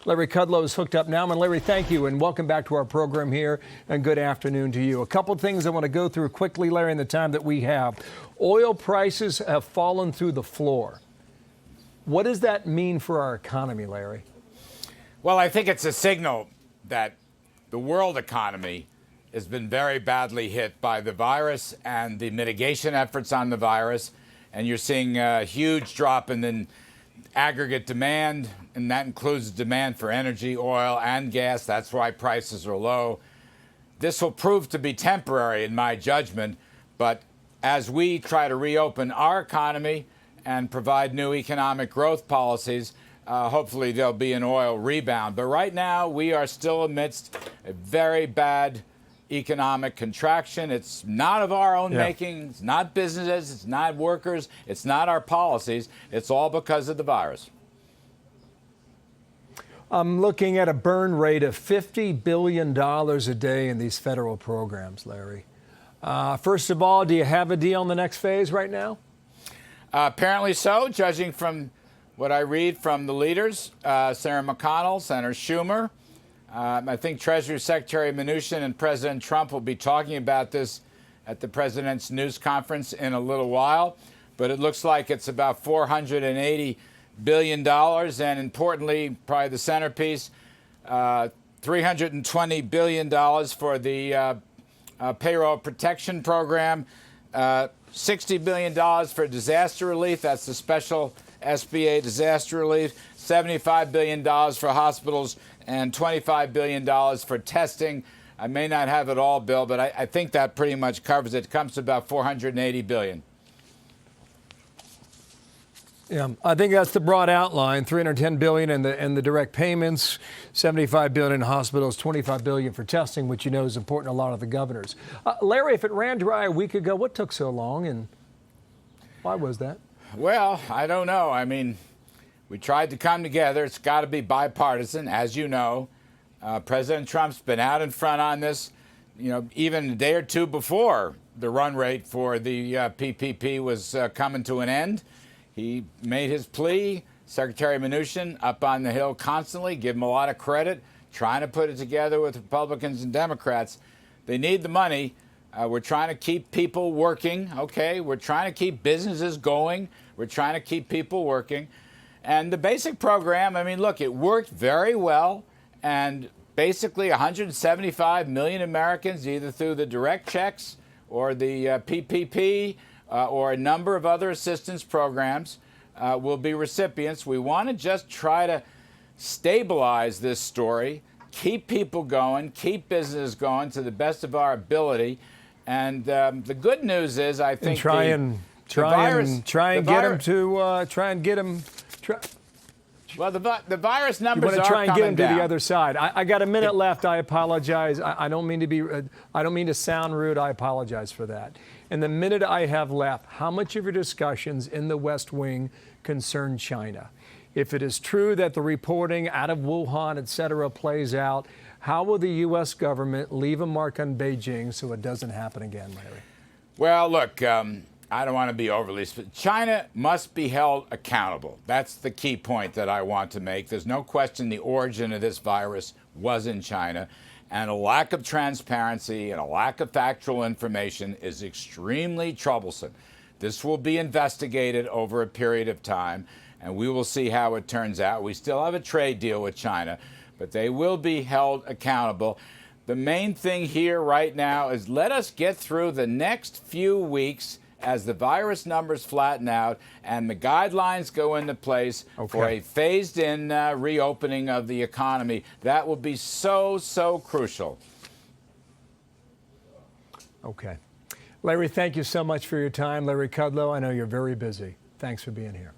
Larry Kudlow is hooked up now. And Larry, thank you, and welcome back to our program here, and good afternoon to you. A couple of things I want to go through quickly, Larry, in the time that we have. Oil prices have fallen through the floor. What does that mean for our economy, Larry? Well, I think it's a signal that the world economy has been very badly hit by the virus and the mitigation efforts on the virus. And you're seeing a huge drop in the aggregate demand, and that includes demand for energy, oil, and gas. That's why prices are low. This will prove to be temporary, in my judgment, but as we try to reopen our economy and provide new economic growth policies, hopefully there'll be an oil rebound. But right now, we are still amidst a very bad economic contraction. It's not of our own making. It's not businesses. It's not workers. It's not our policies. It's all because of the virus. I'm looking at a burn rate of $50 billion a day in these federal programs, Larry. First of all, do you have a deal in the next phase right now? Apparently so, judging from what I read from the leaders, Senator McConnell, Senator Schumer. I think Treasury Secretary Mnuchin and President Trump will be talking about this at the president's news conference in a little while. But it looks like it's about $480 billion. And importantly, probably the centerpiece, $320 billion for the payroll protection program, $60 billion for disaster relief. That's the special SBA disaster relief, $75 billion for hospitals, and $25 billion for testing. I may not have it all, Bill, but I think that pretty much covers it. It comes to about $480 billion. Yeah, I think that's the broad outline. $310 billion in the direct payments, $75 billion in hospitals, $25 billion for testing, which you know is important to a lot of the governors. Larry, if it ran dry a week ago, what took so long, and why was that? Well, I don't know. I mean, we tried to come together. It's got to be bipartisan, as you know. President Trump's been out in front on this, even a day or two before the run rate for the PPP was coming to an end. He made his plea. Secretary Mnuchin up on the Hill constantly, give him a lot of credit, trying to put it together with Republicans and Democrats. They need the money. We're trying to keep people working, okay? We're trying to keep businesses going. We're trying to keep people working. And the basic program, I mean, look, it worked very well. And basically 175 million Americans, either through the direct checks or the PPP or a number of other assistance programs, will be recipients. We want to just try to stabilize this story, keep people going, keep business going to the best of our ability. And the good news is, I think, try and get them. Well, the virus numbers are coming down. You want to try and get them to the other side. I got a minute left. I apologize. I don't mean to be. I don't mean to sound rude. I apologize for that. In the minute I have left, how much of your discussions in the West Wing concern China? If it is true that the reporting out of Wuhan, et cetera, plays out, how will the U.S. government leave a mark on Beijing so it doesn't happen again, Larry? Well, look, I don't want to be overly specific. China must be held accountable. That's the key point that I want to make. There's no question the origin of this virus was in China, and a lack of transparency and a lack of factual information is extremely troublesome. This will be investigated over a period of time, and we will see how it turns out. We still have a trade deal with China, but they will be held accountable. The main thing here right now is let us get through the next few weeks as the virus numbers flatten out and the guidelines go into place for a phased-in reopening of the economy. That will be so, so crucial. Okay. Larry, thank you so much for your time. Larry Kudlow, I know you're very busy. Thanks for being here.